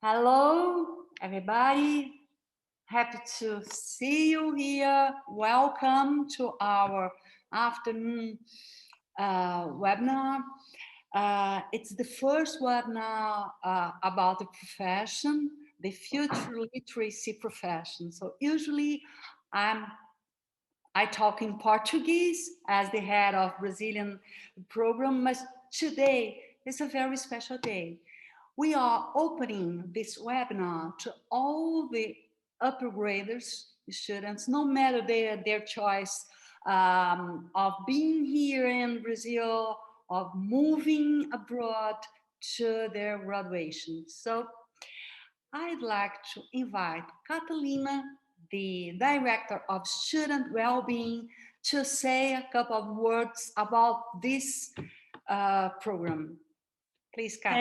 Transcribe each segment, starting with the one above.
Hello, everybody. Happy to see you here. Welcome to our afternoon webinar. It's the first webinar about the profession, the future literacy profession. So usually I talk in Portuguese as the head of Brazilian program, but today is a very special day. We are opening this webinar to all the upper graders, students, no matter their choice of being here in Brazil, of moving abroad to their graduation. So I'd like to invite Catalina, the Director of Student Wellbeing, to say a couple of words about this program. Please, Kat.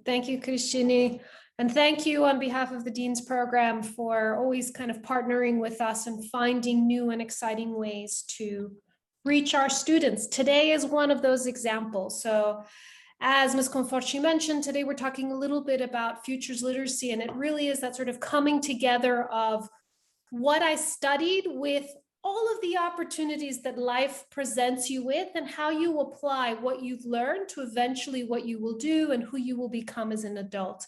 Thank you, Christine. And thank you on behalf of the Dean's Program for always kind of partnering with us and finding new and exciting ways to reach our students. Today is one of those examples. So as Ms. Conforti mentioned, today we're talking a little bit about futures literacy, and it really is that sort of coming together of what I studied with all of the opportunities that life presents you with and how you apply what you've learned to eventually what you will do and who you will become as an adult.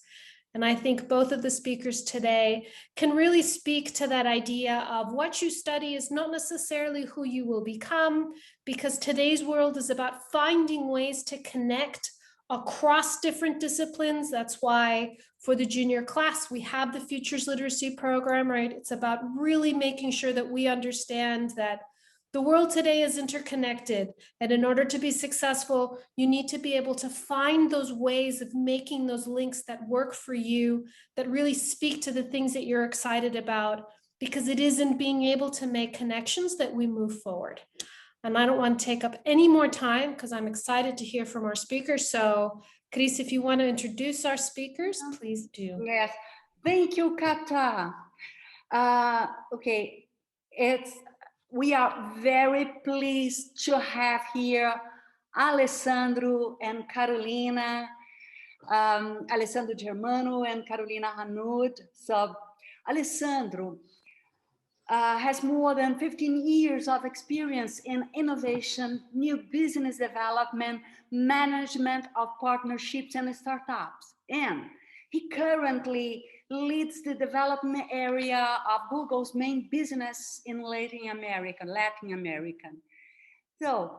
And I think both of the speakers today can really speak to that idea of what you study is not necessarily who you will become, because today's world is about finding ways to connect across different disciplines. That's why for the junior class, we have the Futures Literacy program, right? It's about really making sure that we understand that the world today is interconnected. And in order to be successful, you need to be able to find those ways of making those links that work for you, that really speak to the things that you're excited about, because it is in being able to make connections that we move forward. And I don't want to take up any more time because I'm excited to hear from our speakers. So, Chris, if you want to introduce our speakers, please do. Yes, thank you, Kata. Okay, we are very pleased to have here Alessandro and Carolina, Alessandro Germano and Carolina Hanud. So, Alessandro has more than 15 years of experience in innovation, new business development, management of partnerships and startups. And he currently leads the development area of Google's main business in Latin America. So,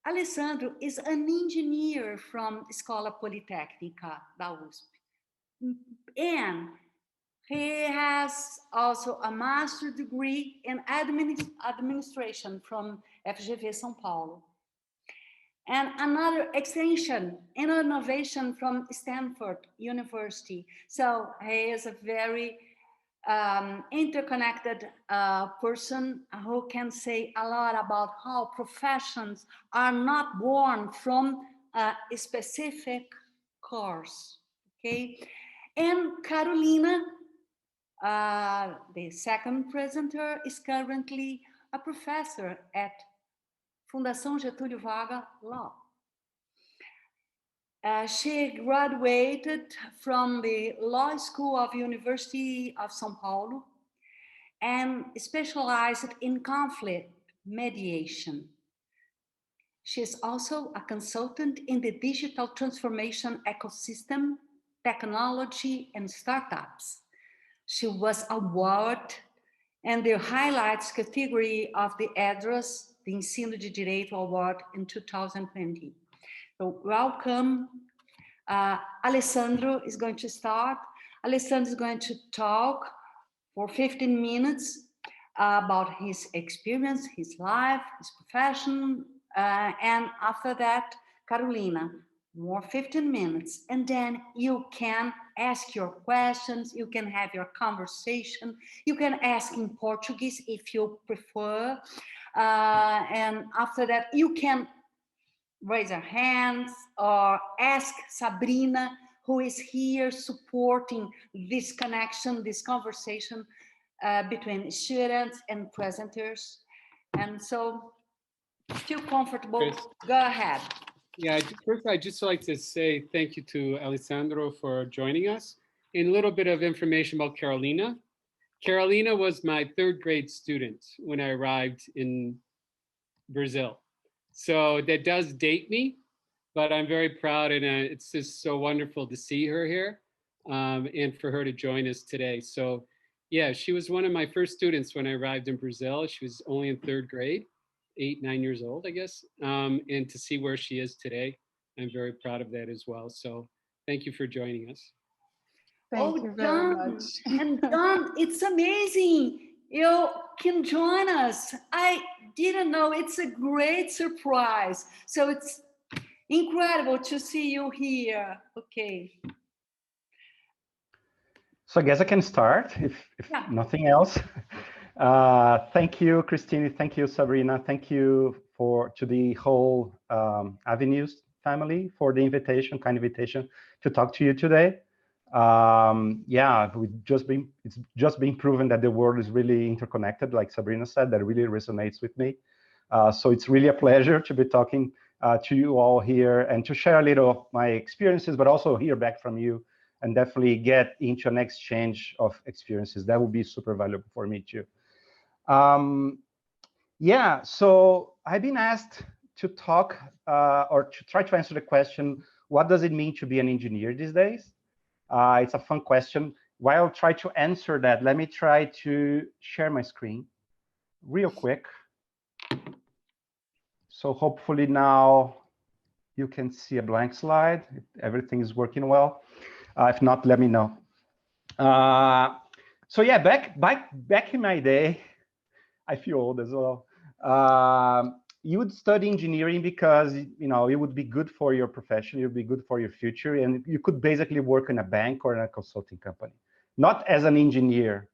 Alessandro is an engineer from Escola Politécnica da USP. And he has also a master's degree in administration from FGV São Paulo. And another extension in innovation from Stanford University. So he is a very interconnected person who can say a lot about how professions are not born from a specific course, okay? And Carolina, the second presenter, is currently a professor at Fundação Getúlio Vargas Law. She graduated from the Law School of University of São Paulo and specialized in conflict mediation. She is also a consultant in the digital transformation ecosystem, technology, and startups. She was awarded in the highlights category of the EDRAS, the Ensino de Direito Award in 2020. So welcome. Alessandro is going to start. Alessandro is going to talk for 15 minutes about his experience, his life, his profession, and after that, Carolina, more 15 minutes, and then you can ask your questions, you can have your conversation, you can ask in Portuguese if you prefer, and after that you can raise your hands or ask Sabrina, who is here supporting this connection, this conversation between students and presenters. And so, feel comfortable, go ahead. Yeah, first I'd just like to say thank you to Alessandro for joining us. a little bit of information about Carolina. Carolina was my 3rd grade student when I arrived in Brazil. So that does date me, but I'm very proud, and it's just so wonderful to see her here and for her to join us today. So yeah, she was one of my first students when I arrived in Brazil. She was only in 3rd grade, 8, 9 years old, I guess. And to see where she is today, I'm very proud of that as well. So thank you for joining us. Thank you very John, much. and John, it's amazing. You can join us. I didn't know. It's a great surprise. So it's incredible to see you here. Okay. So I guess I can start if Yeah. nothing else. Thank you, Christine. Thank you, Sabrina. Thank you to the whole Avenues family for the invitation, kind invitation to talk to you today. Yeah, it's just been proven that the world is really interconnected, like Sabrina said. That really resonates with me. So it's really a pleasure to be talking to you all here and to share a little of my experiences, but also hear back from you and definitely get into an exchange of experiences. That would be super valuable for me too. Yeah, so I've been asked to talk or to try to answer the question, what does it mean to be an engineer these days? It's a fun question. While I try to answer that, let me try to share my screen real quick. So hopefully now you can see a blank slide. If everything is working well. If not, let me know. So yeah, back in my day, I feel old as well. You would study engineering because it would be good for your profession, it would be good for your future, and you could basically work in a bank or in a consulting company. Not as an engineer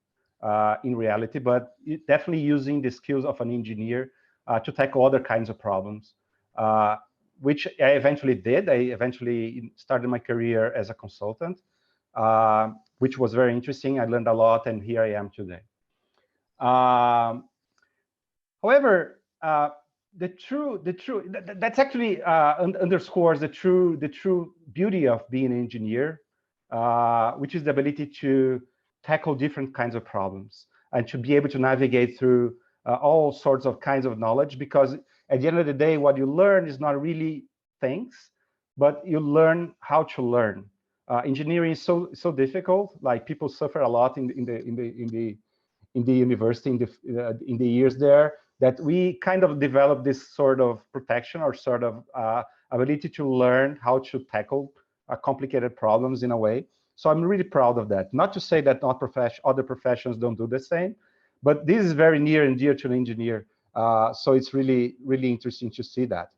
in reality, but definitely using the skills of an engineer to tackle other kinds of problems, which I eventually did. I eventually started my career as a consultant, which was very interesting. I learned a lot, and here I am today. However, that's actually underscores the true beauty of being an engineer, which is the ability to tackle different kinds of problems and to be able to navigate through all sorts of kinds of knowledge. Because at the end of the day, what you learn is not really things, but you learn how to learn. Engineering is so difficult. Like, people suffer a lot in the university in the years there, that we kind of develop this sort of protection or sort of ability to learn how to tackle complicated problems in a way. So I'm really proud of that. Not to say that other professions don't do the same, but this is very near and dear to an engineer. So it's really interesting to see that.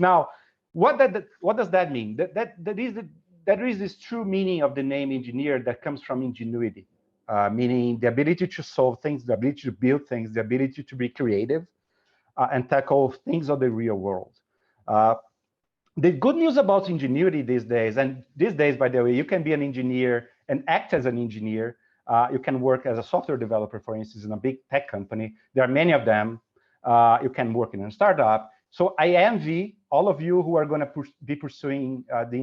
Now, what does that mean? There is this true meaning of the name engineer that comes from ingenuity. Meaning the ability to solve things, the ability to build things, the ability to be creative and tackle things of the real world. The good news about ingenuity these days, and these days, by the way, you can be an engineer and act as an engineer. You can work as a software developer, for instance, in a big tech company. There are many of them. You can work in a startup. So I envy all of you who are going to be pursuing the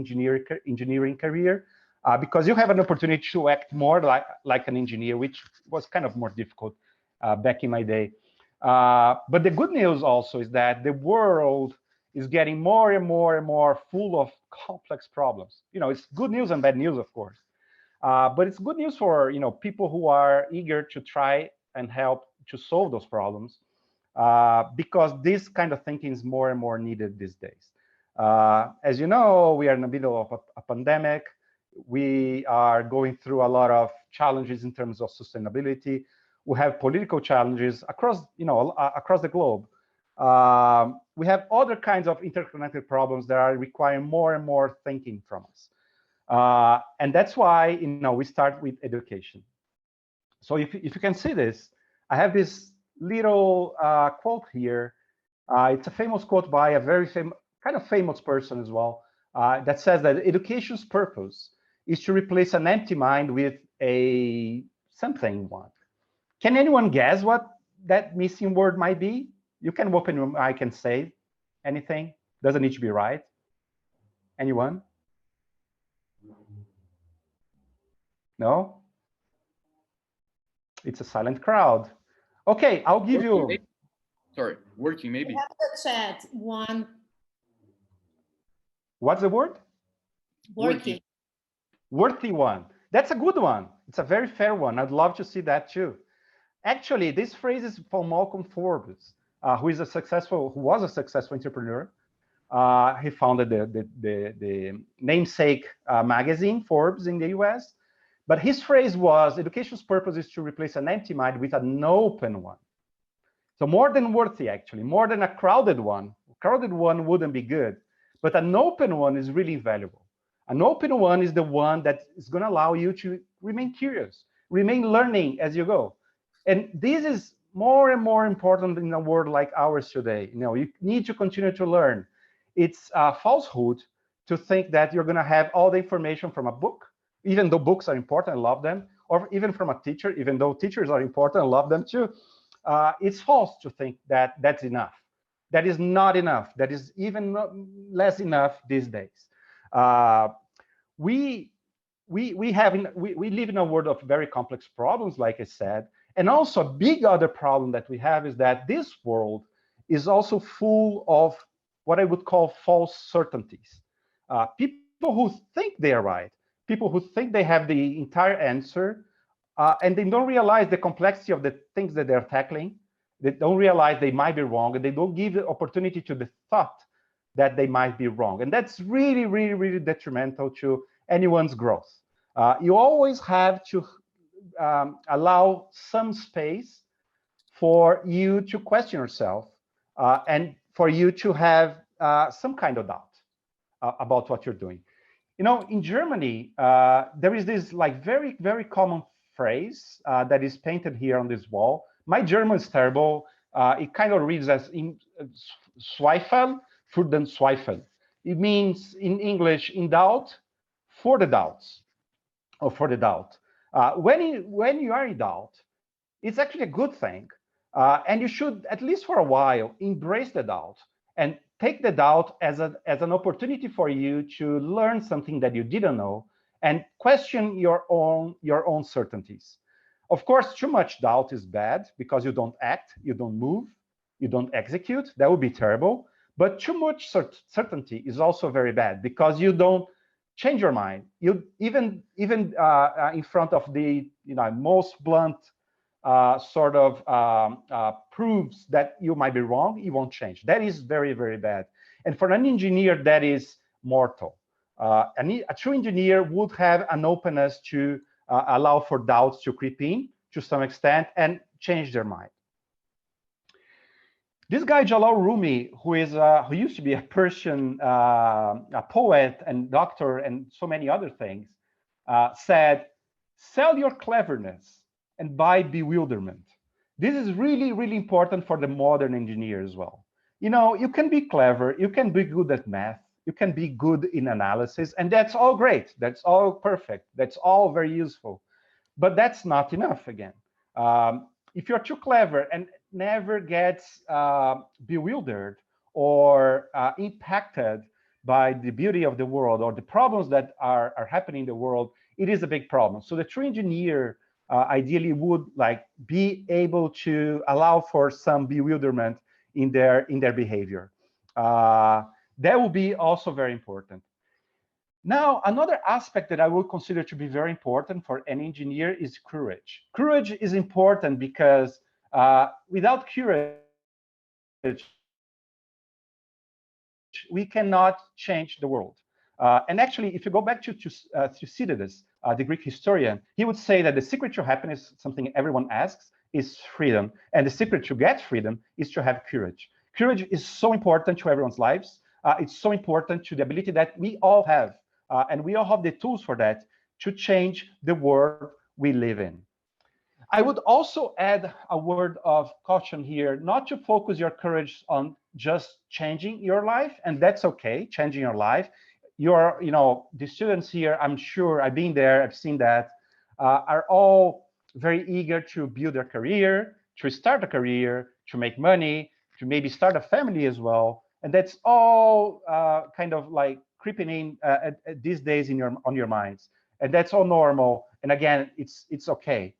engineering career. Because you have an opportunity to act more like an engineer, which was kind of more difficult back in my day. But the good news also is that the world is getting more and more full of complex problems. It's good news and bad news, of course. But it's good news for people who are eager to try and help to solve those problems, because this kind of thinking is more and more needed these days. As you know, we are in the middle of a pandemic. We are going through a lot of challenges in terms of sustainability. We have political challenges across the globe. We have other kinds of interconnected problems that are requiring more and more thinking from us. And that's why we start with education. So if you can see this, I have this little quote here. It's a famous quote by a very famous person as well, that says that education's purpose is to replace an empty mind with a something one. Can anyone guess what that missing word might be? You can open your mic and say anything. Doesn't need to be right. Anyone? No? It's a silent crowd. Okay, I'll give you. Sorry, working maybe. We have the chat one. What's the word? Working. Worthy one. That's a good one. It's a very fair one. I'd love to see that too. Actually, this phrase is from Malcolm Forbes, who was a successful entrepreneur. He founded the namesake magazine, Forbes, in the US. But his phrase was, education's purpose is to replace an empty mind with an open one. So more than worthy, actually, more than a crowded one. A crowded one wouldn't be good, but an open one is really valuable. An open one is the one that is going to allow you to remain curious, remain learning as you go. And this is more and more important in a world like ours today. You know, you need to continue to learn. It's a falsehood to think that you're going to have all the information from a book, even though books are important, I love them, or even from a teacher, even though teachers are important, I love them too. It's false to think that that's enough. That is not enough. That is even less enough these days. We live in a world of very complex problems, like I said, and also a big other problem that we have is that this world is also full of what I would call false certainties. People who think they are right, people who think they have the entire answer, and they don't realize the complexity of the things that they're tackling. They don't realize they might be wrong, and they don't give the opportunity to the thought that they might be wrong. And that's really, really, really detrimental to anyone's growth. You always have to allow some space for you to question yourself and for you to have some kind of doubt about what you're doing. You know, in Germany, there is this like very, very common phrase that is painted here on this wall. My German is terrible. It kind of reads as in Zweifel für den Zweifel. It means in English, in doubt, for the doubts, or for the doubt. When you are in doubt, it's actually a good thing. And you should, at least for a while, embrace the doubt and take the doubt as an opportunity for you to learn something that you didn't know and question your own certainties. Of course, too much doubt is bad because you don't act, you don't move, you don't execute. That would be terrible. But too much certainty is also very bad because you don't change your mind. You even in front of the most blunt sort of proves that you might be wrong, you won't change. That is very, very bad. And for an engineer, that is mortal. A true engineer would have an openness to allow for doubts to creep in to some extent and change their mind. This guy Jalal Rumi, who used to be a Persian a poet and doctor and so many other things, said, "Sell your cleverness and buy bewilderment." This is really, really important for the modern engineer as well. You know, you can be clever, you can be good at math, you can be good in analysis, and that's all great. That's all perfect. That's all very useful. But that's not enough again. If you're too clever and never gets bewildered or impacted by the beauty of the world or the problems that are happening in the world, it is a big problem. So the true engineer ideally would be able to allow for some bewilderment in their behavior. That will be also very important. Now, another aspect that I would consider to be very important for an engineer is courage. Courage is important because without courage, we cannot change the world. And actually, if you go back to Thucydides, the Greek historian, he would say that the secret to happiness, something everyone asks, is freedom. And the secret to get freedom is to have courage. Courage is so important to everyone's lives. It's so important to the ability that we all have. And we all have the tools for that to change the world we live in. I would also add a word of caution here, not to focus your courage on just changing your life, and that's okay, changing your life. The students here, I'm sure, I've been there, I've seen that, are all very eager to build their career, to start a career, to make money, to maybe start a family as well. And that's all kind of like creeping in these days on your minds. And that's all normal. And again, it's okay.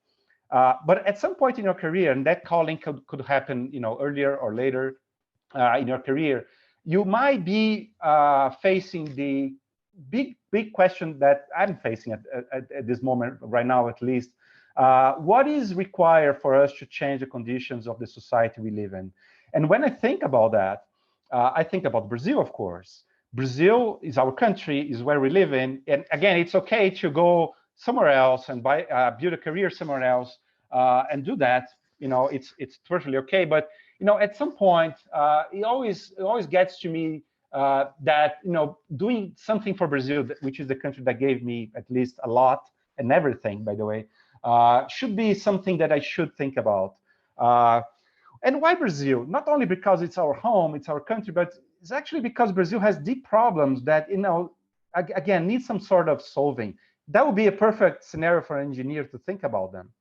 But at some point in your career, and that calling could happen, earlier or later in your career, you might be facing the big question that I'm facing at this moment, right now at least. What is required for us to change the conditions of the society we live in? And when I think about that, I think about Brazil, of course. Brazil is our country, is where we live in. And again, it's okay to go somewhere else and build a career somewhere else and do that. It's totally okay. But at some point, it always gets to me that doing something for Brazil, which is the country that gave me at least a lot and everything, by the way, should be something that I should think about. And why Brazil? Not only because it's our home, it's our country, but it's actually because Brazil has deep problems that, again, need some sort of solving. That would be a perfect scenario for an engineer to think about them.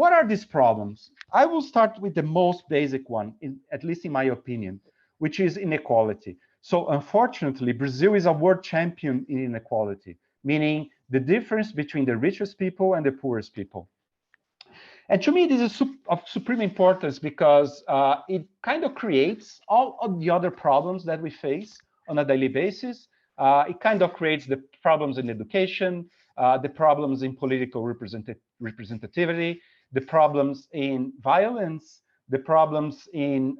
What are these problems? I will start with the most basic one, at least in my opinion, which is inequality. So unfortunately, Brazil is a world champion in inequality, meaning the difference between the richest people and the poorest people. And to me, this is of supreme importance because it kind of creates all of the other problems that we face on a daily basis. It kind of creates the problems in education, the problems in political representativity, the problems in violence, the problems in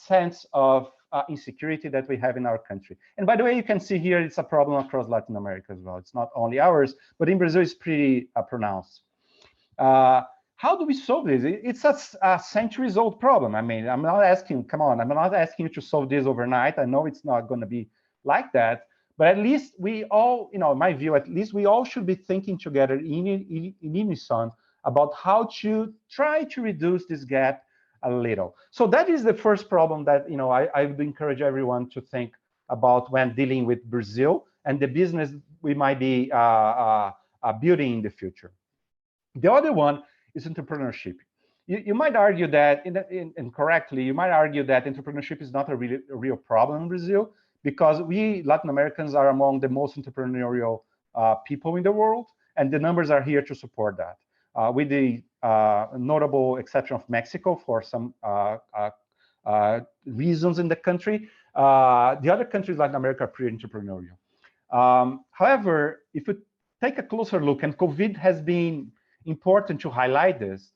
sense of insecurity that we have in our country. And by the way, you can see here, it's a problem across Latin America as well. It's not only ours, but in Brazil, it's pretty pronounced. How do we solve this? It's a centuries-old problem. I mean, I'm not asking, come on, I'm not asking you to solve this overnight. I know it's not going to be like that, but at least we all, in my view, at least we all should be thinking together in unison about how to try to reduce this gap a little. So that is the first problem that, I would encourage everyone to think about when dealing with Brazil and the business we might be building in the future. The other one is entrepreneurship. You might argue that, and correctly, you might argue that entrepreneurship is not a real problem in Brazil because we Latin Americans are among the most entrepreneurial people in the world, and the numbers are here to support that. With the notable exception of Mexico for some reasons in the country, the other countries in Latin America are pretty entrepreneurial. However, if you take a closer look, and COVID has been important to highlight this,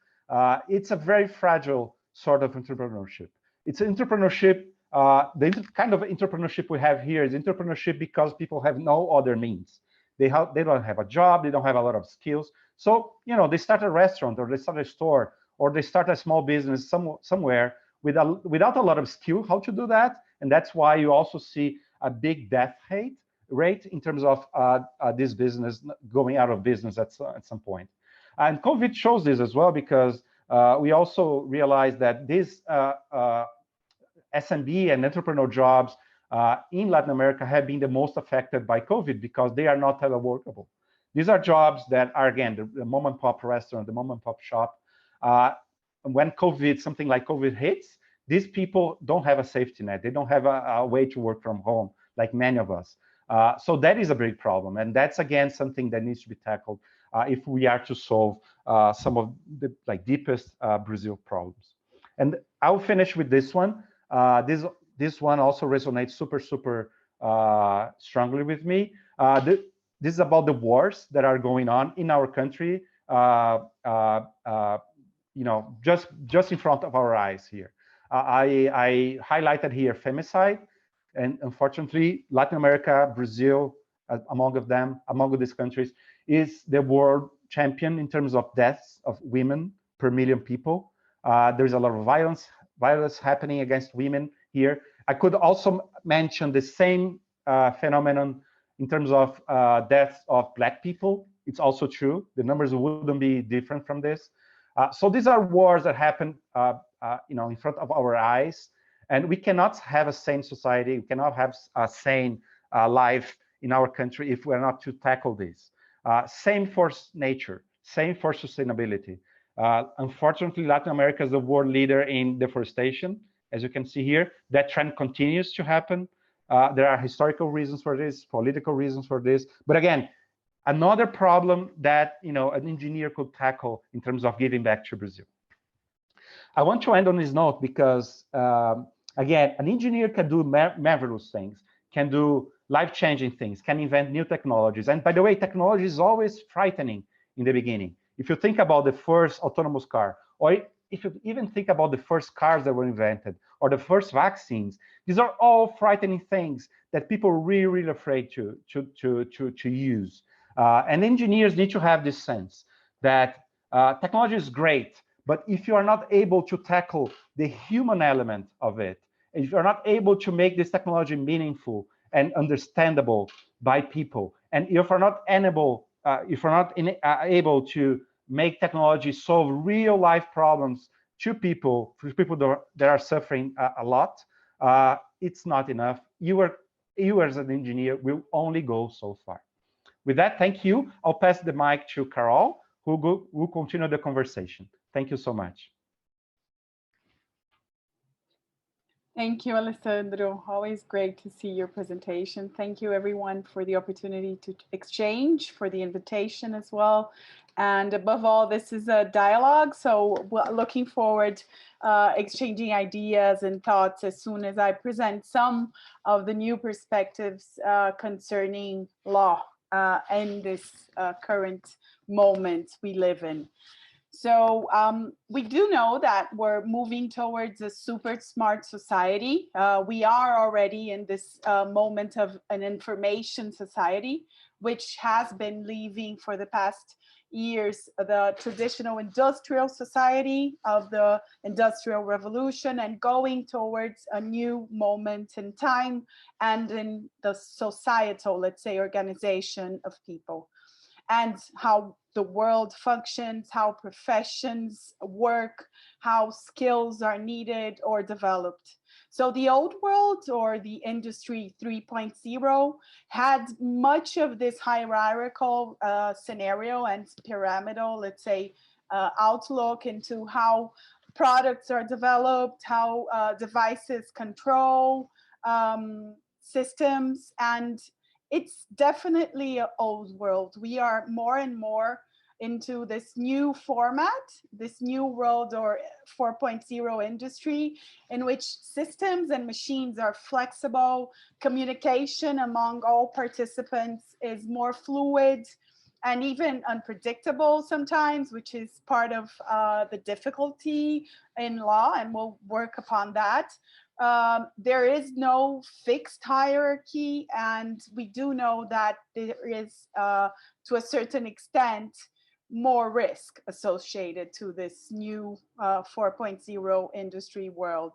it's a very fragile sort of entrepreneurship. It's entrepreneurship, the kind of entrepreneurship we have here is entrepreneurship because people have no other means. They don't have a job, they don't have a lot of skills. So, they start a restaurant or they start a store or they start a small business somewhere without a lot of skill how to do that. And that's why you also see a big death rate in terms of this business going out of business at some point. And COVID shows this as well because we also realized that these SMB and entrepreneur jobs in Latin America have been the most affected by COVID because they are not teleworkable. These are jobs that are, again, the mom and pop restaurant, the mom and pop shop. When something like COVID hits, these people don't have a safety net. They don't have a way to work from home like many of us. So that is a big problem. And that's, again, something that needs to be tackled if we are to solve some of the deepest Brazil problems. And I'll finish with this one. This one also resonates super strongly with me. This is about the wars that are going on in our country, just in front of our eyes here. I highlighted here femicide, and unfortunately, Latin America, Brazil, among these countries, is the world champion in terms of deaths of women per million people. There's a lot of violence happening against women here. I could also mention the same phenomenon in terms of deaths of Black people. It's also true. The numbers wouldn't be different from this. So these are wars that happen, in front of our eyes, and we cannot have a sane society. We cannot have a sane life in our country if we're not to tackle this. Same for nature, same for sustainability. Unfortunately, Latin America is the world leader in deforestation. As you can see here, that trend continues to happen. There are historical reasons for this, political reasons for this. But again, another problem that an engineer could tackle in terms of giving back to Brazil. I want to end on this note because, again, an engineer can do marvelous things, can do life-changing things, can invent new technologies. And by the way, technology is always frightening in the beginning. If you think about the first autonomous car, or if you even think about the first cars that were invented, or the first vaccines, these are all frightening things that people are really, really afraid to use. And engineers need to have this sense that technology is great, but if you are not able to tackle the human element of it, if you're not able to make this technology meaningful and understandable by people, and if you're not able, able to make technology solve real life problems to people, for people that are suffering a lot, it's not enough. You as an engineer will only go so far. With that, thank you. I'll pass the mic to Carol, who will continue the conversation. Thank you so much. Thank you, Alessandro. Always great to see your presentation. Thank you, everyone, for the opportunity to exchange, for the invitation as well. And above all, this is a dialogue, so we're looking forward exchanging ideas and thoughts as soon as I present some of the new perspectives concerning law in this current moment we live in. So we do know that we're moving towards a super smart society. We are already in this moment of an information society, which has been leaving for the past years the traditional industrial society of the Industrial Revolution and going towards a new moment in time and in the societal, let's say, organization of people, and how the world functions, how professions work, how skills are needed or developed. So the old world, or the Industry 3.0, had much of this hierarchical scenario and pyramidal, let's say, outlook into how products are developed, how devices control systems, and it's definitely an old world. We are more and more into this new format, this new world, or 4.0 industry, in which systems and machines are flexible, communication among all participants is more fluid and even unpredictable sometimes, which is part of the difficulty in law, and we'll work upon that. There is no fixed hierarchy, and we do know that there is, to a certain extent, more risk associated to this new 4.0 industry world.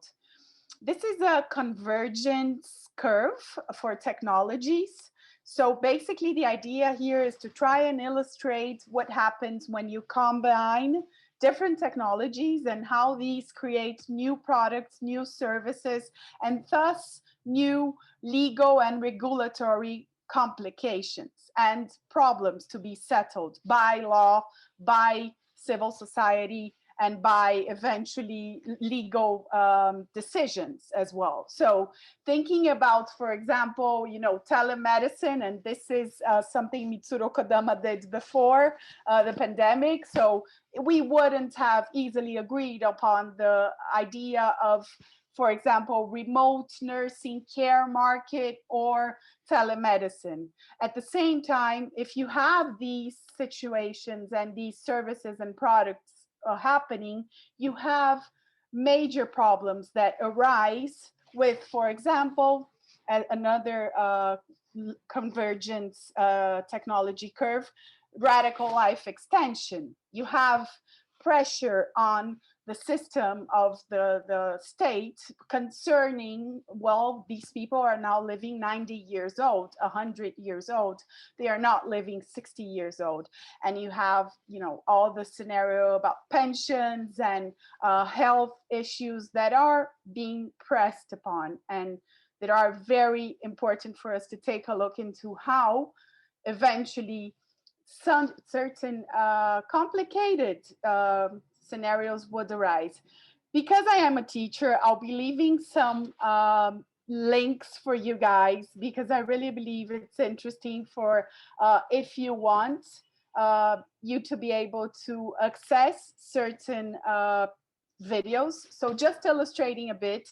This is a convergence curve for technologies. So basically the idea here is to try and illustrate what happens when you combine different technologies and how these create new products, new services, and thus new legal and regulatory complications and problems to be settled by law, by civil society, and by eventually legal decisions as well. So thinking about, for example, telemedicine, and this is something Mitsuru Kodama did before the pandemic. So we wouldn't have easily agreed upon the idea of, for example, remote nursing care market or telemedicine. At the same time, if you have these situations and these services and products happening, you have major problems that arise with, for example, another convergence technology curve, radical life extension. You have pressure on the system of the state concerning, well, these people are now living 90 years old, 100 years old. They are not living 60 years old. And you have, all the scenario about pensions and health issues that are being pressed upon and that are very important for us to take a look into how eventually some certain complicated scenarios would arise. Because I am a teacher, I'll be leaving some links for you guys because I really believe it's interesting for if you want you to be able to access certain videos. So just illustrating a bit,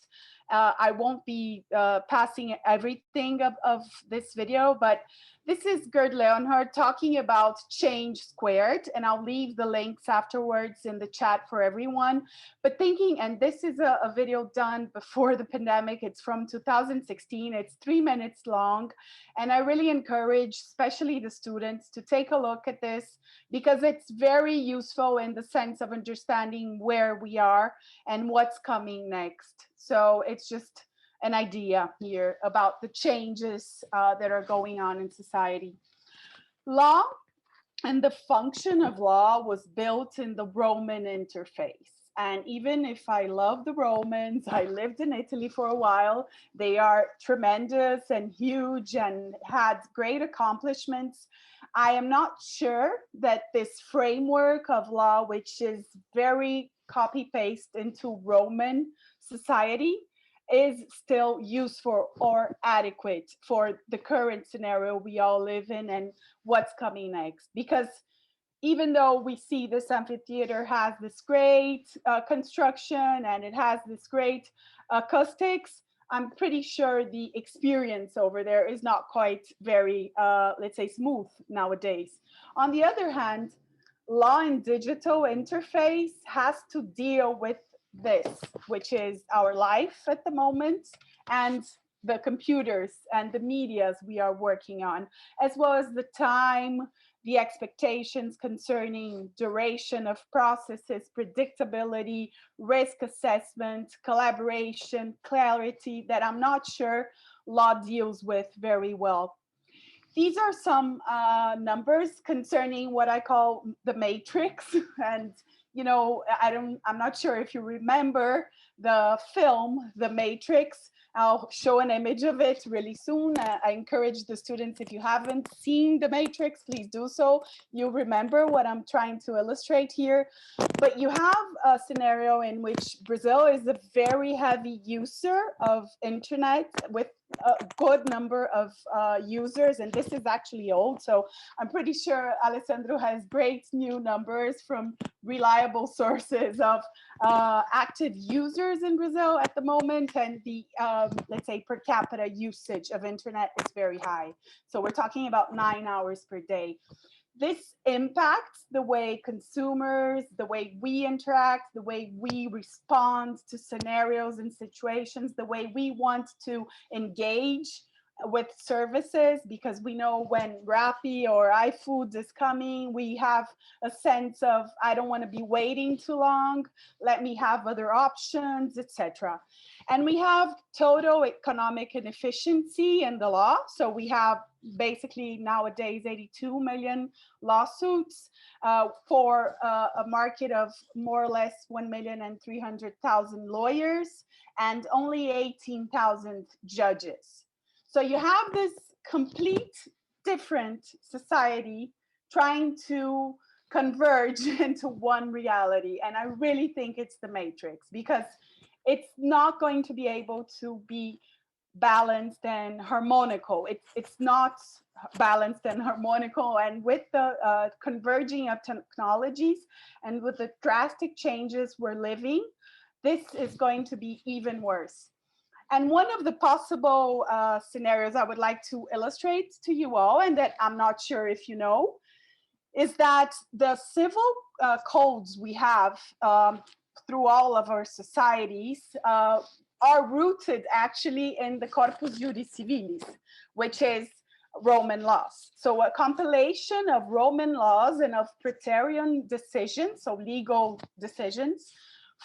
I won't be passing everything of this video, but this is Gerd Leonhard talking about change squared, and I'll leave the links afterwards in the chat for everyone. But thinking, and this is a video done before the pandemic, it's from 2016, it's 3 minutes long, and I really encourage, especially the students, to take a look at this because it's very useful in the sense of understanding where we are and what's coming next. So it's just an idea here about the changes that are going on in society. Law and the function of law was built in the Roman interface. And even if I love the Romans, I lived in Italy for a while, they are tremendous and huge and had great accomplishments. I am not sure that this framework of law, which is very copy-paste into Roman society, is still useful or adequate for the current scenario we all live in and what's coming next. Because even though we see this amphitheater has this great construction and it has this great acoustics, I'm pretty sure the experience over there is not quite very, let's say, smooth nowadays. On the other hand, law and digital interface has to deal with this, which is our life at the moment and the computers and the medias we are working on, as well as the time, the expectations concerning duration of processes, predictability, risk assessment, collaboration, clarity that I'm not sure law deals with very well. These are some numbers concerning what I call the matrix. And you know, I'm not sure if you remember the film, The Matrix. I'll show an image of it really soon. I encourage the students, if you haven't seen The Matrix, please do so. You'll remember what I'm trying to illustrate here. But you have a scenario in which Brazil is a very heavy user of internet with a good number of users, and this is actually old, so I'm pretty sure Alessandro has great new numbers from reliable sources of active users in Brazil at the moment, and the let's say per capita usage of internet is very high. So we're talking about 9 hours per day. This impacts the way consumers, the way we interact, the way we respond to scenarios and situations, the way we want to engage with services, because we know when Rappi or iFood is coming, we have a sense of, I don't want to be waiting too long, let me have other options, etc. And we have total economic inefficiency in the law. So we have basically nowadays 82 million lawsuits for a market of more or less 1,300,000 lawyers and only 18,000 judges. So you have this complete different society trying to converge into one reality. And I really think it's the matrix, because it's not going to be able to be balanced and harmonical. It's not balanced and harmonical. And with the converging of technologies and with the drastic changes we're living, this is going to be even worse. And one of the possible scenarios I would like to illustrate to you all, and that I'm not sure if you know, is that the civil codes we have through all of our societies are rooted actually in the Corpus Juris Civilis, which is Roman laws. So a compilation of Roman laws and of praetorian decisions, so legal decisions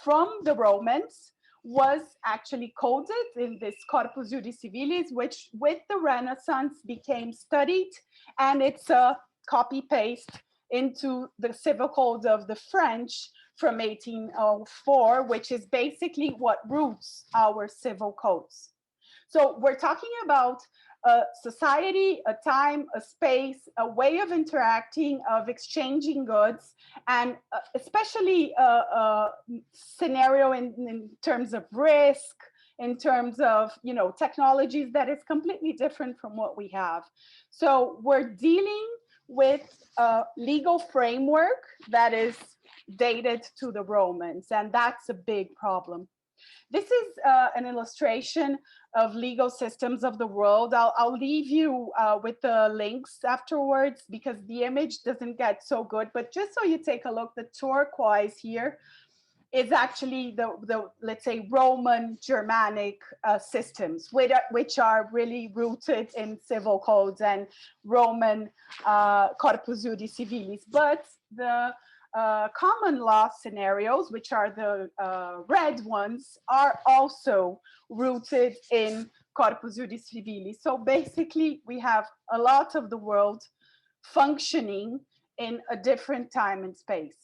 from the Romans, was actually coded in this Corpus Juris Civilis, which with the Renaissance became studied, and it's a copy-paste into the civil code of the French from 1804, which is basically what roots our civil codes. So we're talking about a society, a time, a space, a way of interacting, of exchanging goods, and especially a scenario in terms of risk, in terms of, you know, technologies that is completely different from what we have. So we're dealing with a legal framework that is dated to the Romans, and that's a big problem. This is an illustration of legal systems of the world. I'll leave you with the links afterwards because the image doesn't get so good, but just so you take a look, the turquoise here is actually the let's say, Roman Germanic systems, which are really rooted in civil codes and Roman corpus juris civilis. But the common law scenarios, which are the red ones, are also rooted in corpus juris civilis. So basically, we have a lot of the world functioning in a different time and space,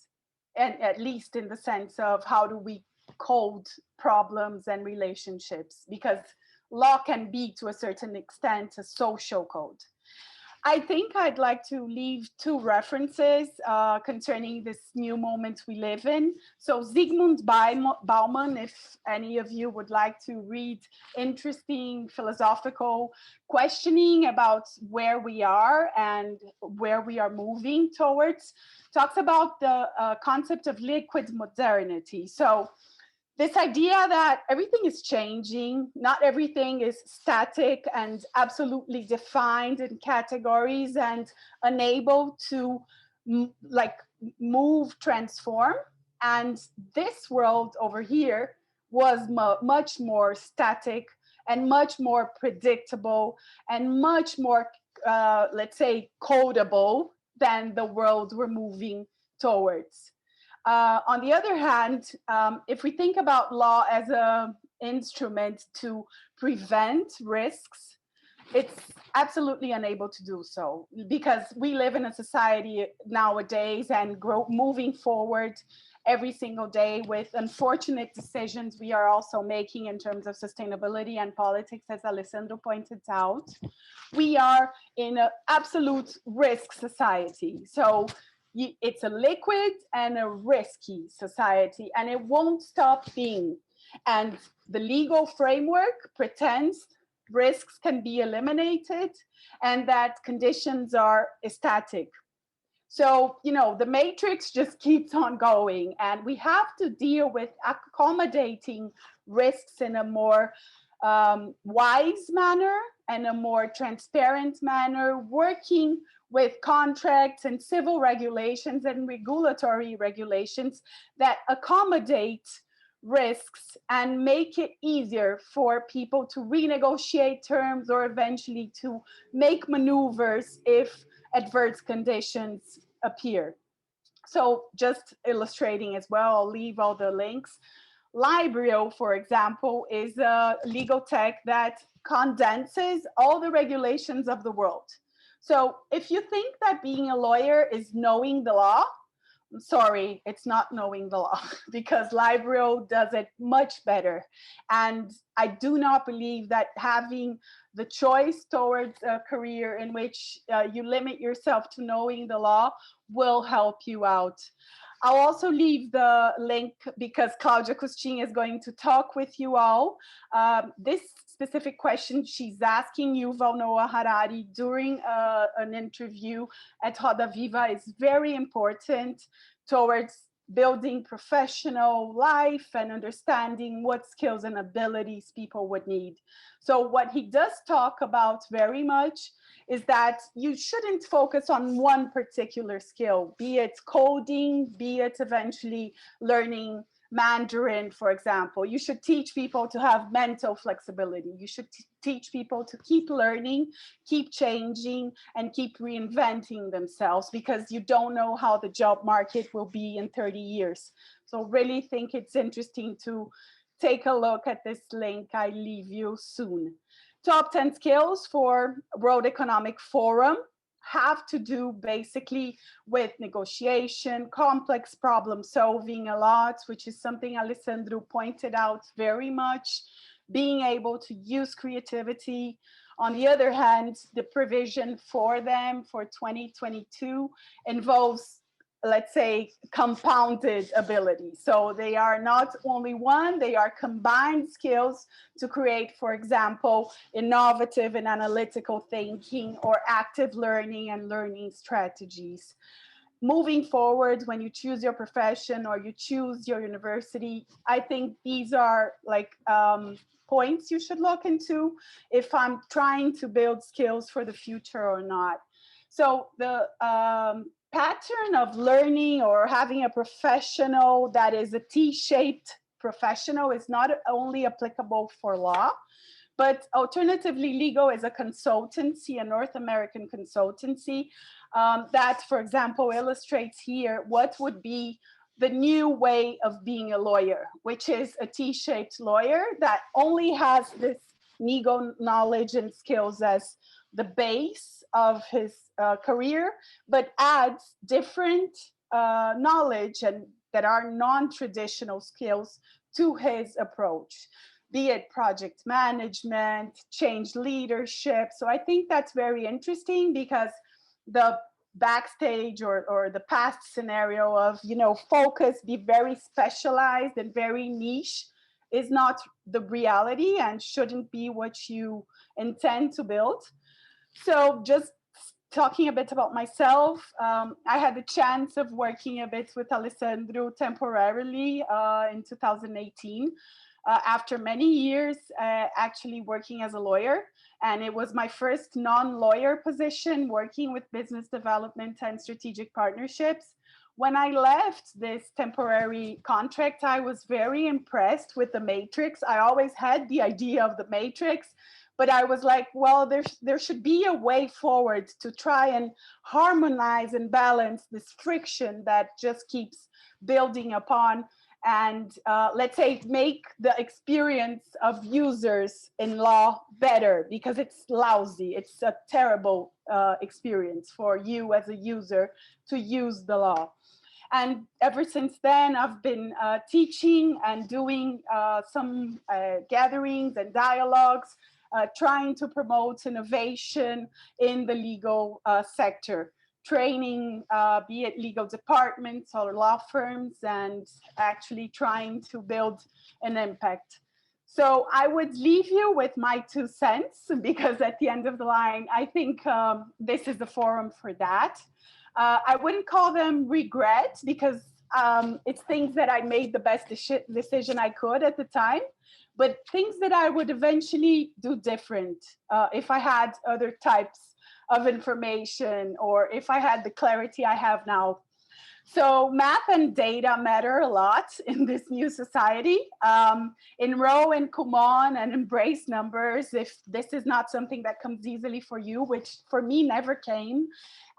and at least in the sense of how do we code problems and relationships, because law can be, to a certain extent, a social code. I think I'd like to leave two references concerning this new moment we live in. So Zygmunt Bauman, if any of you would like to read interesting philosophical questioning about where we are and where we are moving towards, talks about the concept of liquid modernity. So this idea that everything is changing, not everything is static and absolutely defined in categories and unable to like move, transform. And this world over here was much more static and much more predictable and much more, let's say, codable than the world we're moving towards. On the other hand, if we think about law as an instrument to prevent risks, it's absolutely unable to do so, because we live in a society nowadays and moving forward every single day with unfortunate decisions we are also making in terms of sustainability and politics, as Alessandro pointed out. We are in an absolute risk society. So it's a liquid and a risky society, and it won't stop being. And the legal framework pretends risks can be eliminated and that conditions are static. So, you know, the matrix just keeps on going, and we have to deal with accommodating risks in a more wise manner and a more transparent manner, working with contracts and civil regulations and regulatory regulations that accommodate risks and make it easier for people to renegotiate terms or eventually to make maneuvers if adverse conditions appear. So just illustrating as well, I'll leave all the links. Librio, for example, is a legal tech that condenses all the regulations of the world. So if you think that being a lawyer is knowing the law, I'm sorry, it's not knowing the law, because Librio does it much better. And I do not believe that having the choice towards a career in which you limit yourself to knowing the law will help you out. I'll also leave the link because Claudia Costin is going to talk with you all. This specific question she's asking Yuval Noah Harari during an interview at Roda Viva is very important towards building professional life and understanding what skills and abilities people would need. So what he does talk about very much is that you shouldn't focus on one particular skill, be it coding, be it eventually learning Mandarin, for example. You should teach people to have mental flexibility. You should teach people to keep learning, keep changing, and keep reinventing themselves, because you don't know how the job market will be in 30 years. So really think it's interesting to take a look at this link I leave you soon. Top 10 skills for World Economic Forum have to do basically with negotiation, complex problem solving a lot, which is something Alessandro pointed out very much, being able to use creativity. On the other hand, the provision for them for 2022 involves let's say, compounded abilities. So they are not only one, they are combined skills to create, for example, innovative and analytical thinking or active learning and learning strategies. Moving forward, when you choose your profession or you choose your university, I think these are like points you should look into if I'm trying to build skills for the future or not. So the pattern of learning or having a professional that is a T-shaped professional is not only applicable for law, but alternatively, Legal is a consultancy, a North American consultancy that, for example, illustrates here what would be the new way of being a lawyer, which is a T-shaped lawyer that only has this legal knowledge and skills as the base of his career, but adds different knowledge and that are non-traditional skills to his approach, be it project management, change leadership. So I think that's very interesting because the backstage or the past scenario of, focus, be very specialized and very niche is not the reality and shouldn't be what you intend to build. So just talking a bit about myself, I had the chance of working a bit with Alessandro temporarily in 2018. After many years actually working as a lawyer. And it was my first non-lawyer position working with business development and strategic partnerships. When I left this temporary contract, I was very impressed with the matrix. I always had the idea of the matrix, but I was like, well, there should be a way forward to try and harmonize and balance this friction that just keeps building upon and let's say make the experience of users in law better, because it's lousy. It's a terrible experience for you as a user to use the law. And ever since then, I've been teaching and doing some gatherings and dialogues, trying to promote innovation in the legal sector. Training, be it legal departments or law firms, and actually trying to build an impact. So I would leave you with my 2 cents, because at the end of the line, I think this is the forum for that. I wouldn't call them regrets, because it's things that I made the best decision I could at the time, but things that I would eventually do different if I had other types of information, or if I had the clarity I have now. So math and data matter a lot in this new society. Enroll in Kumon and embrace numbers if this is not something that comes easily for you, which for me never came.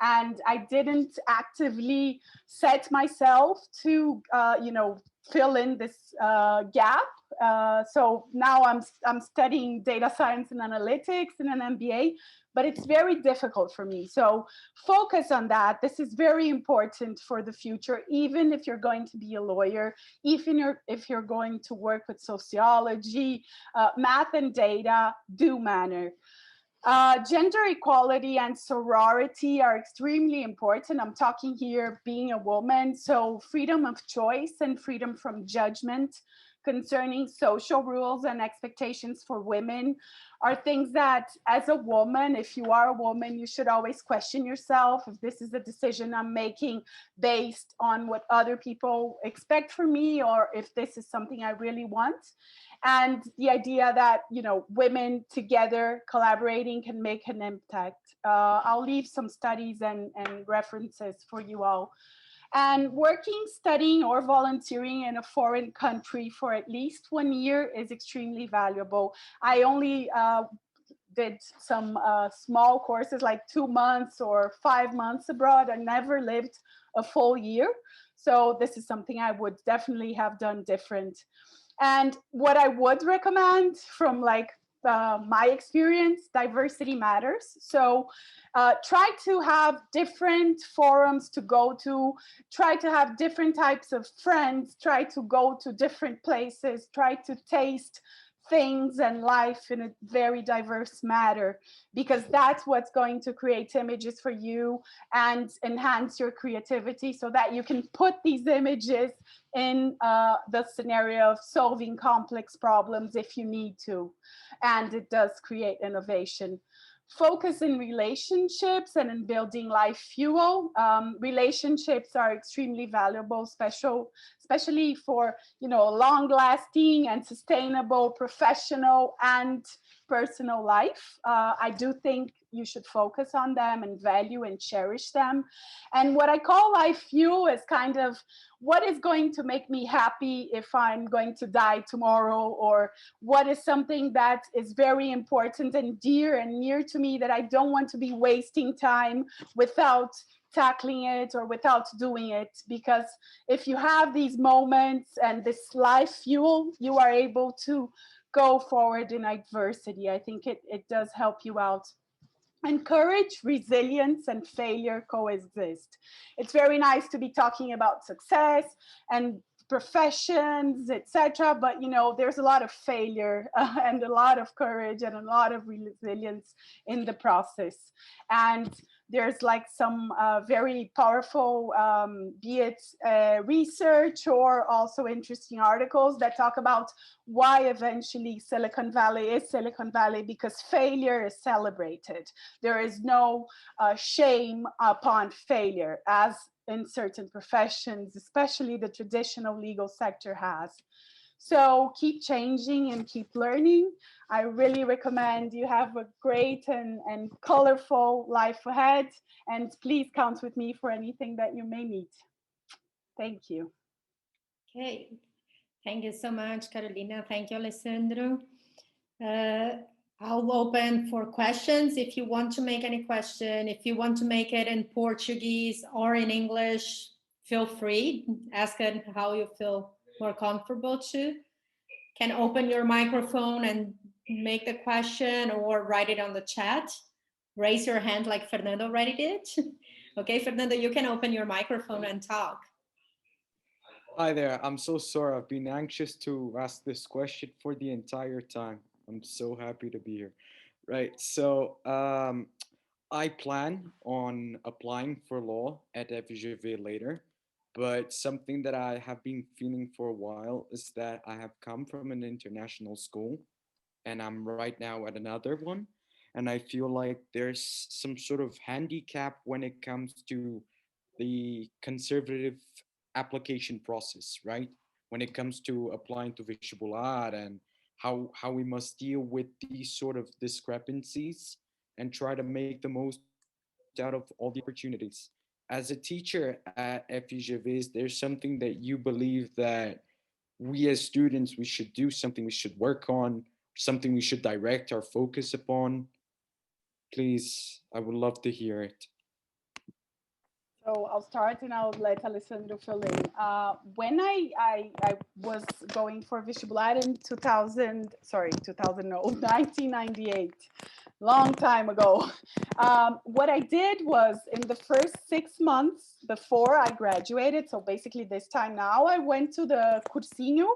And I didn't actively set myself to, fill in this gap. So now I'm studying data science and analytics in an MBA, but it's very difficult for me. So focus on that. This is very important for the future, even if you're going to be a lawyer, even if you're going to work with sociology, math and data do matter. Gender equality and sorority are extremely important. I'm talking here being a woman, so freedom of choice and freedom from judgment concerning social rules and expectations for women are things that, as a woman, if you are a woman, you should always question yourself if this is a decision I'm making based on what other people expect from me, or if this is something I really want. And the idea that, women together collaborating can make an impact. I'll leave some studies and references for you all. And working, studying, or volunteering in a foreign country for at least 1 year is extremely valuable. I only did some small courses, like 2 months or 5 months abroad. I never lived a full year. So this is something I would definitely have done different. And what I would recommend from my experience, diversity matters. So try to have different forums to go to, try to have different types of friends, try to go to different places, try to taste things and life in a very diverse manner, because that's what's going to create images for you and enhance your creativity so that you can put these images in the scenario of solving complex problems if you need to. And it does create innovation. Focus in relationships and in building life fuel. Relationships are extremely valuable, especially for, you know, long-lasting and sustainable professional and personal life. I do think you should focus on them and value and cherish them. And what I call life fuel is kind of what is going to make me happy if I'm going to die tomorrow, or what is something that is very important and dear and near to me that I don't want to be wasting time without tackling it or without doing it. Because if you have these moments and this life fuel, you are able to go forward in adversity. I think it does help you out. And courage, resilience, and failure coexist. It's very nice to be talking about success and professions, etc. But you know, there's a lot of failure and a lot of courage and a lot of resilience in the process. And there's like some very powerful, be it research or also interesting articles that talk about why eventually Silicon Valley is Silicon Valley, because failure is celebrated. There is no shame upon failure, as in certain professions, especially the traditional legal sector has. So keep changing and keep learning. I really recommend you have a great and colorful life ahead. And please count with me for anything that you may need. Thank you. Okay. Thank you so much, Carolina. Thank you, Alessandro. I'll open for questions. If you want to make any question, if you want to make it in Portuguese or in English, feel free. Ask it how you feel more comfortable to. Can open your microphone and make the question, or write it on the chat. Raise your hand like Fernando already did. Okay, Fernando, you can open your microphone and talk. Hi there. I'm so sorry. I've been anxious to ask this question for the entire time. I'm so happy to be here. Right. So I plan on applying for law at FGV later, but something that I have been feeling for a while is that I have come from an international school and I'm right now at another one. And I feel like there's some sort of handicap when it comes to the conservative application process, right? When it comes to applying to vestibular and how we must deal with these sort of discrepancies and try to make the most out of all the opportunities. As a teacher at FGV, is there something that you believe that we as students, we should do, something we should work on, something we should direct our focus upon? Please, I would love to hear it. So I'll start and I'll let Alessandro fill in. When I was going for vestibular in 1998, long time ago. What I did was, in the first 6 months before I graduated, so basically this time now, I went to the cursinho,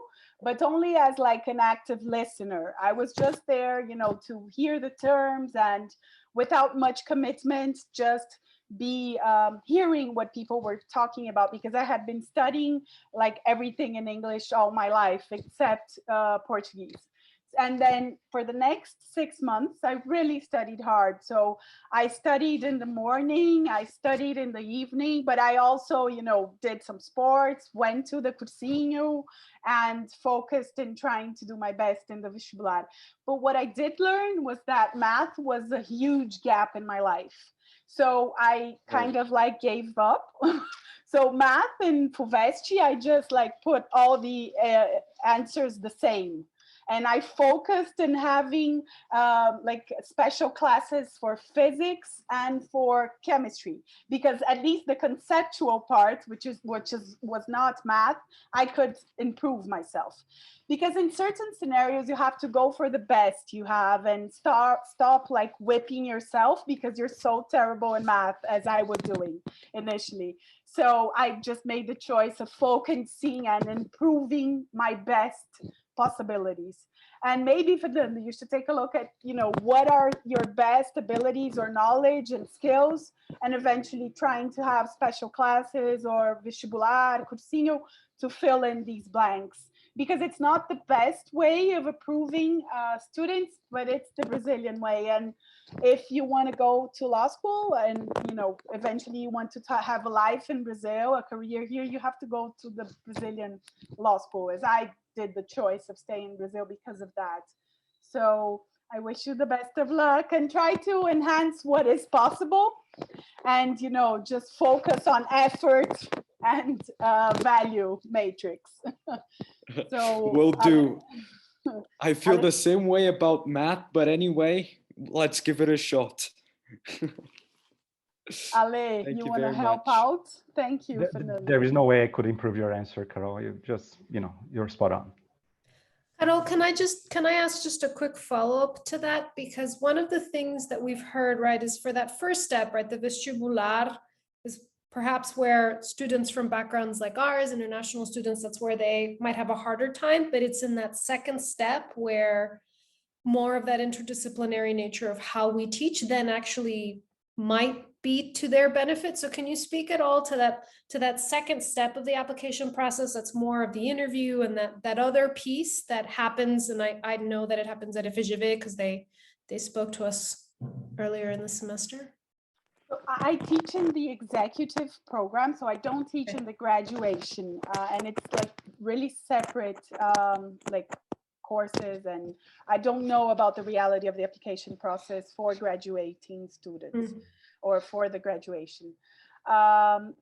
but only as like an active listener. I was just there, you know, to hear the terms and without much commitment, just be hearing what people were talking about, because I had been studying like everything in English all my life except Portuguese. And then for the next 6 months, I really studied hard. So I studied in the morning, I studied in the evening, but I also, you know, did some sports, went to the cursinho and focused in trying to do my best in the vestibular. But what I did learn was that math was a huge gap in my life. So I kind of like gave up. So math in FUVEST, I just like put all the answers the same. And I focused in having like special classes for physics and for chemistry, because at least the conceptual part, which was not math, I could improve myself. Because in certain scenarios, you have to go for the best you have and stop like whipping yourself because you're so terrible in math, as I was doing initially. So I just made the choice of focusing and improving my best possibilities. And maybe Fernando, you should take a look at, what are your best abilities or knowledge and skills, and eventually trying to have special classes or vestibular, cursinho, to fill in these blanks. Because it's not the best way of approving students, but it's the Brazilian way. And if you want to go to law school and, eventually you want to have a life in Brazil, a career here, you have to go to the Brazilian law school, as I did the choice of staying in Brazil because of that. So I wish you the best of luck and try to enhance what is possible, and, just focus on effort and value matrix. So Will do. I feel the same way about math, but anyway, let's give it a shot. Ale, you want to help out? Thank you, Fernando. There is no way I could improve your answer, Carol. You just, you're spot on. Carol, can I ask just a quick follow-up to that? Because one of the things that we've heard, right, is for that first step, right, the vestibular is perhaps where students from backgrounds like ours, international students, that's where they might have a harder time, but it's in that second step where more of that interdisciplinary nature of how we teach then actually might be to their benefit. So can you speak at all to that second step of the application process that's more of the interview and that other piece that happens? And I know that it happens at FGV because they spoke to us earlier in the semester. So I teach in the executive program, so I don't teach in the graduation, and it's like really separate like courses, and I don't know about the reality of the application process for graduating students or for the graduation.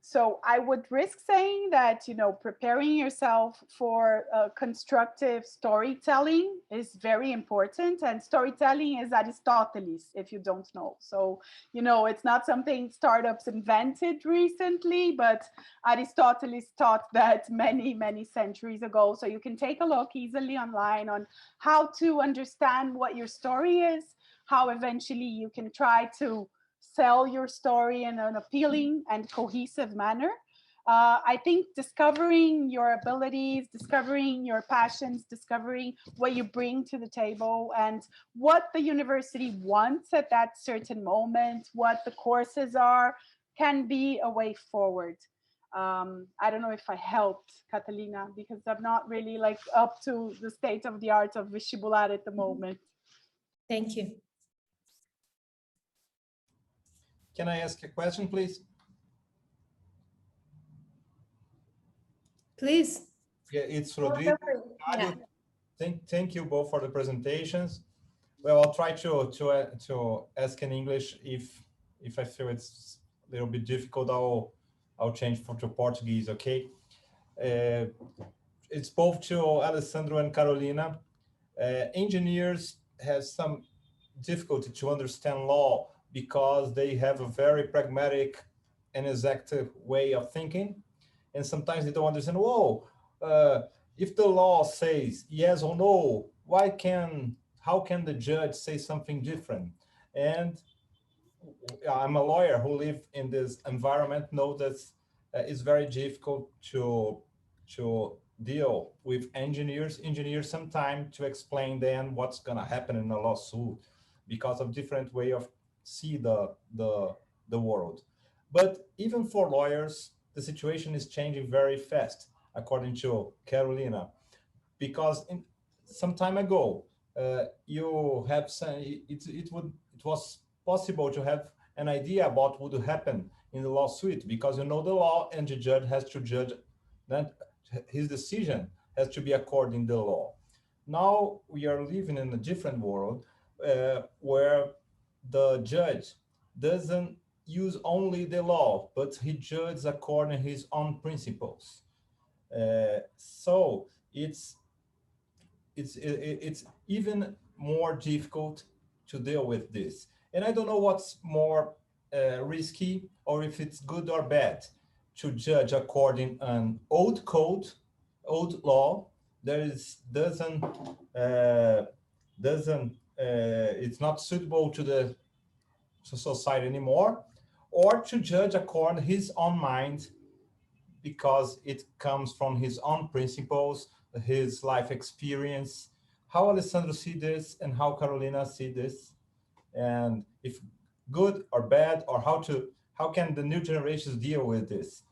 So I would risk saying that, preparing yourself for constructive storytelling is very important. And storytelling is Aristoteles, if you don't know. So, it's not something startups invented recently, but Aristoteles taught that many, many centuries ago. So you can take a look easily online on how to understand what your story is, how eventually you can try to sell your story in an appealing and cohesive manner. I think discovering your abilities, discovering your passions, discovering what you bring to the table and what the university wants at that certain moment, what the courses are, can be a way forward. I don't know if I helped, Catalina, because I'm not really up to the state of the art of vestibular at the moment. Thank you. Can I ask a question, please? Please. Yeah, it's Rodrigo. Yeah. Thank you both for the presentations. Well, I'll try to ask in English. If I feel it's a little bit difficult, I'll change to Portuguese. Okay. It's both to Alessandro and Carolina. Engineers have some difficulty to understand law because they have a very pragmatic and exact way of thinking. And sometimes they don't understand, if the law says yes or no, how can the judge say something different? And I'm a lawyer who live in this environment, know that it's very difficult to deal with engineers sometimes to explain them what's gonna happen in a lawsuit because of different way of see the world. But even for lawyers, the situation is changing very fast, according to Carolina, because some time ago, you have it was possible to have an idea about what would happen in the lawsuit because the law and the judge has to judge that his decision has to be according to the law. Now we are living in a different world where the judge doesn't use only the law, but he judges according to his own principles. So it's even more difficult to deal with this. And I don't know what's more risky or if it's good or bad to judge according an old code, old law that it's not suitable to society anymore, or to judge according to his own mind because it comes from his own principles, his life experience. How Alessandro see this and how Carolina see this, and if good or bad, or how can the new generations deal with this?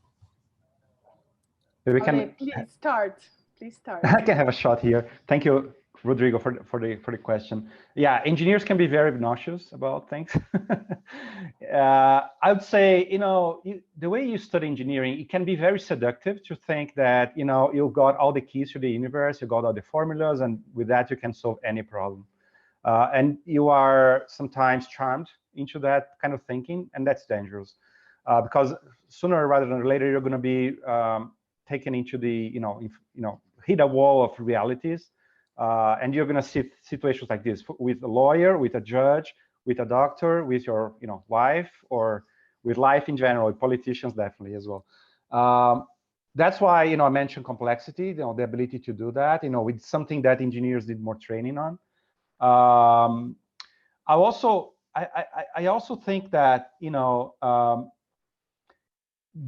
We Ale, can. please start. Please start. I can have a shot here. Thank you, Rodrigo, for the question. Yeah, engineers can be very obnoxious about things. I would say, the way you study engineering, it can be very seductive to think that, you've got all the keys to the universe, you got all the formulas, and with that you can solve any problem. And you are sometimes charmed into that kind of thinking, and that's dangerous, because sooner rather than later you're going to be taken into the, hit a wall of realities, and you're going to see situations like this with a lawyer, with a judge, with a doctor, with your, wife, or with life in general, with politicians definitely as well. That's why, I mentioned complexity, the ability to do that, with something that engineers need more training on. I also think that,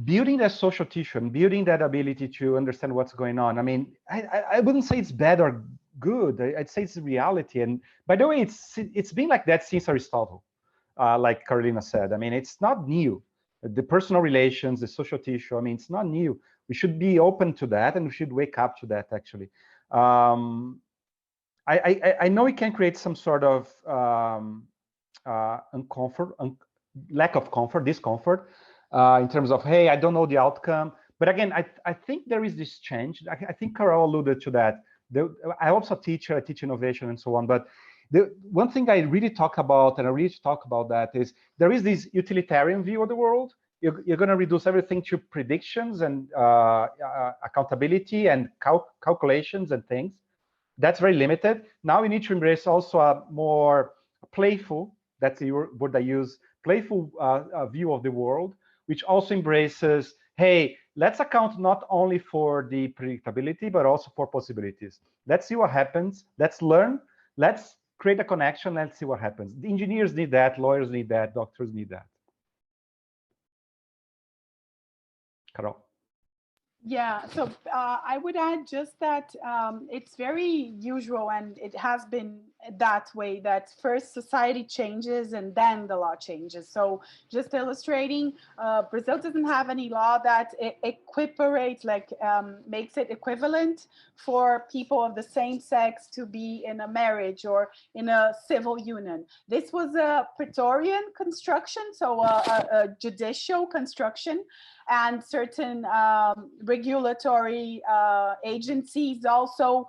building that social tissue and building that ability to understand what's going on. I mean, I wouldn't say it's bad or good. I'd say it's a reality. And by the way, it's been like that since Aristotle, like Carolina said. I mean, it's not new. The personal relations, the social tissue, I mean, it's not new. We should be open to that, and we should wake up to that, actually. I know it can create some sort of lack of comfort, discomfort, in terms of, hey, I don't know the outcome. But again, I think there is this change. I think Carol alluded to that. I also teach innovation and so on. But the one thing I really talk about, and I really talk about that, is there is this utilitarian view of the world. You're going to reduce everything to predictions and accountability and calculations and things. That's very limited. Now we need to embrace also a more playful, that's the word I use, playful view of the world, which also embraces, hey, let's account not only for the predictability, but also for possibilities. Let's see what happens. Let's learn. Let's create a connection. Let's see what happens. The engineers need that. Lawyers need that. Doctors need that. Carol. Yeah, so I would add just that it's very usual, and it has been that way, that first society changes and then the law changes. So just illustrating, Brazil doesn't have any law that equiparates, like makes it equivalent for people of the same sex to be in a marriage or in a civil union. This was a Praetorian construction, so a judicial construction, and certain regulatory agencies also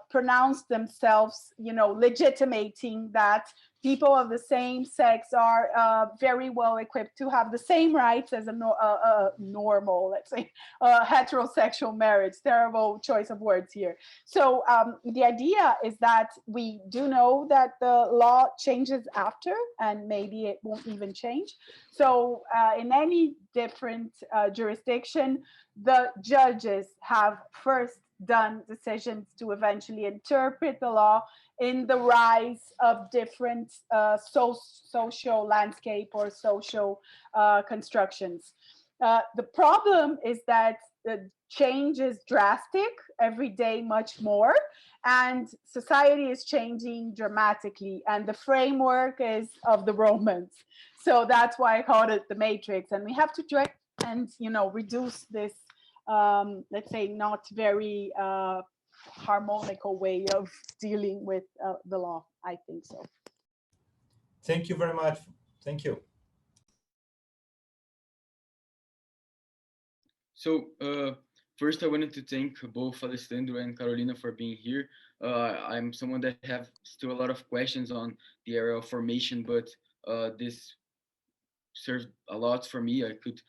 pronounced themselves, legitimating that people of the same sex are very well equipped to have the same rights as a normal, let's say, heterosexual marriage. Terrible choice of words here. So the idea is that we do know that the law changes after, and maybe it won't even change. So in any different jurisdiction, the judges have first done decisions to eventually interpret the law in the rise of different social landscape or social constructions. The problem is that the change is drastic every day, much more, and society is changing dramatically, and the framework is of the Romans. So that's why I called it the Matrix, and we have to try and reduce this, let's say, not very harmonical way of dealing with the law. I think so. Thank you very much. Thank you. So first, I wanted to thank both Alessandro and Carolina for being here. I'm someone that have still a lot of questions on the area of formation, but this served a lot for me. I could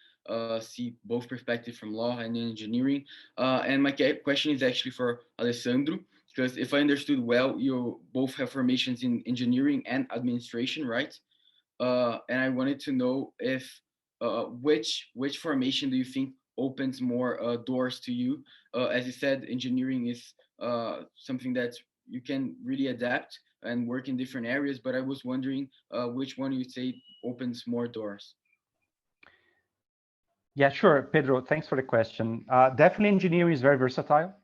see both perspectives from law and engineering. And my question is actually for Alessandro, because if I understood well, you both have formations in engineering and administration, right? And I wanted to know if which formation do you think opens more doors to you? As you said, engineering is something that you can really adapt and work in different areas, but I was wondering which one you say opens more doors. Yeah, sure, Pedro. Thanks for the question. Definitely, engineering is very versatile.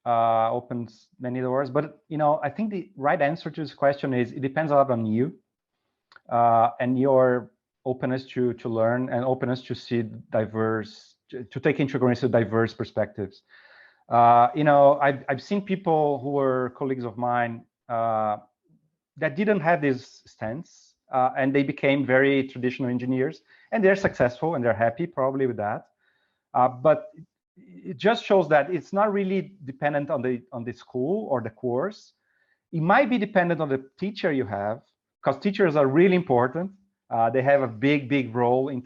Opens many doors, but I think the right answer to this question is it depends a lot on you and your openness to learn and openness to see diverse, to take into consideration diverse perspectives. I've seen people who were colleagues of mine that didn't have this stance, and they became very traditional engineers, and they're successful and they're happy probably with that. But it just shows that it's not really dependent on the school or the course. It might be dependent on the teacher you have, because teachers are really important. They have a big role in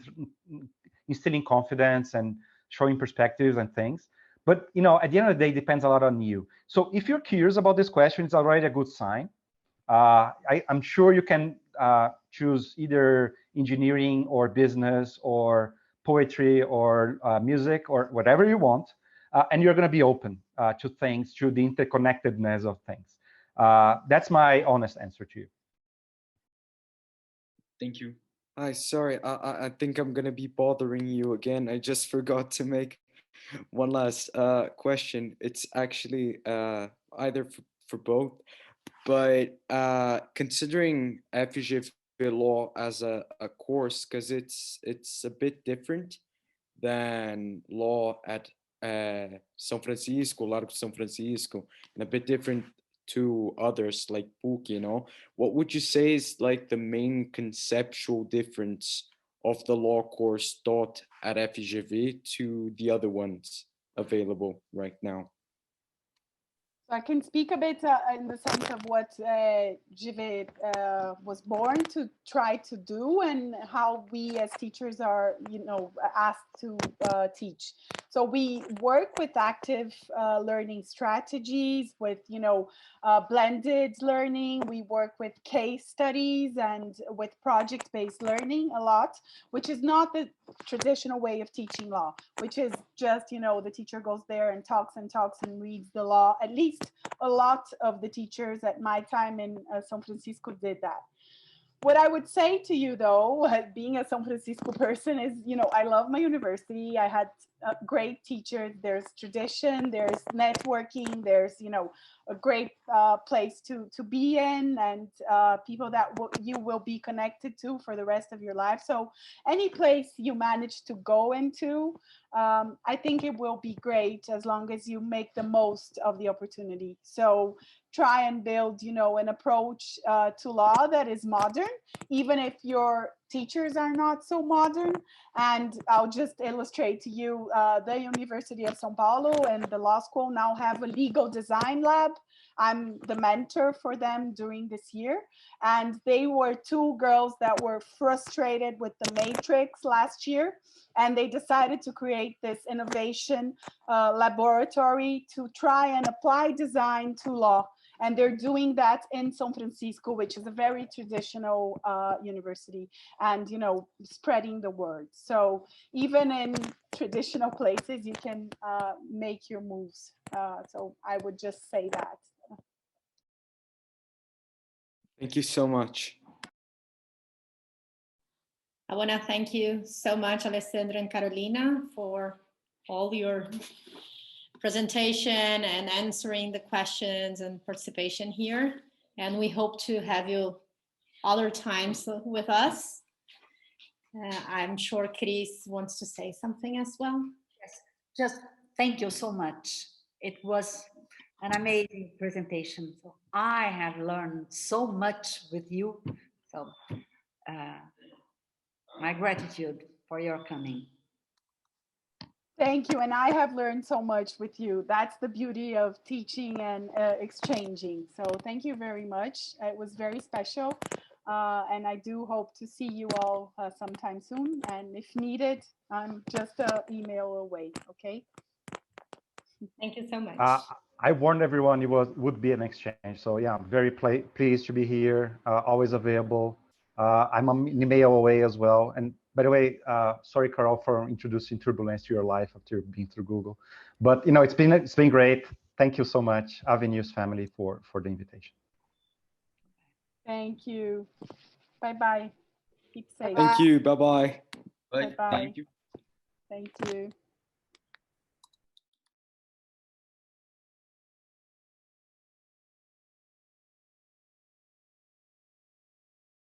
instilling confidence and showing perspectives and things. But at the end of the day, it depends a lot on you. So if you're curious about this question, it's already a good sign. I'm sure you can choose either engineering or business or poetry or music or whatever you want, and you're going to be open to things, to the interconnectedness of things. That's my honest answer to you. Thank you. Hi, sorry, I think I'm gonna be bothering you again. I just forgot to make one last question. It's actually either for both, but considering FGV law as a course, because it's a bit different than law at São Francisco, Largo de São Francisco, and a bit different to others like PUC, what would you say is like the main conceptual difference of the law course taught at FGV to the other ones available right now? So I can speak a bit in the sense of what GV was born to try to do and how we as teachers are, asked to teach. So we work with active learning strategies, with, blended learning. We work with case studies and with project-based learning a lot, which is not the traditional way of teaching law, which is just, the teacher goes there and talks and reads the law. At least a lot of the teachers at my time in São Francisco did that. What I would say to you, though, being a São Francisco person, is, I love my university. I had great teachers. There's tradition, there's networking, there's, a great place to be in, and people that you will be connected to for the rest of your life. So any place you manage to go into, I think it will be great as long as you make the most of the opportunity. So try and build, an approach to law that is modern, even if your teachers are not so modern. And I'll just illustrate to you, the University of São Paulo and the law school now have a legal design lab. I'm the mentor for them during this year. And they were two girls that were frustrated with the matrix last year. And they decided to create this innovation laboratory to try and apply design to law. And they're doing that in São Francisco, which is a very traditional university, and, spreading the word. So even in traditional places, you can make your moves. So I would just say that. Thank you so much. I want to thank you so much, Alessandro and Carolina, for all your presentation and answering the questions and participation here. And we hope to have you other times with us. I'm sure Chris wants to say something as well. Yes, just thank you so much. It was an amazing presentation. So I have learned so much with you. So my gratitude for your coming. Thank you. And I have learned so much with you. That's the beauty of teaching and exchanging. So thank you very much. It was very special. And I do hope to see you all sometime soon. And if needed, I'm just an email away. Okay. Thank you so much. I warned everyone it would be an exchange. So yeah, I'm very pleased to be here, always available. I'm an email away as well. And by the way, sorry, Carol, for introducing turbulence to your life after being through Google. But it's been great. Thank you so much, Avenues family, for the invitation. Thank you. Bye-bye. Keep safe. Thank you. Bye-bye. Bye. Bye-bye. Thank you. Thank you.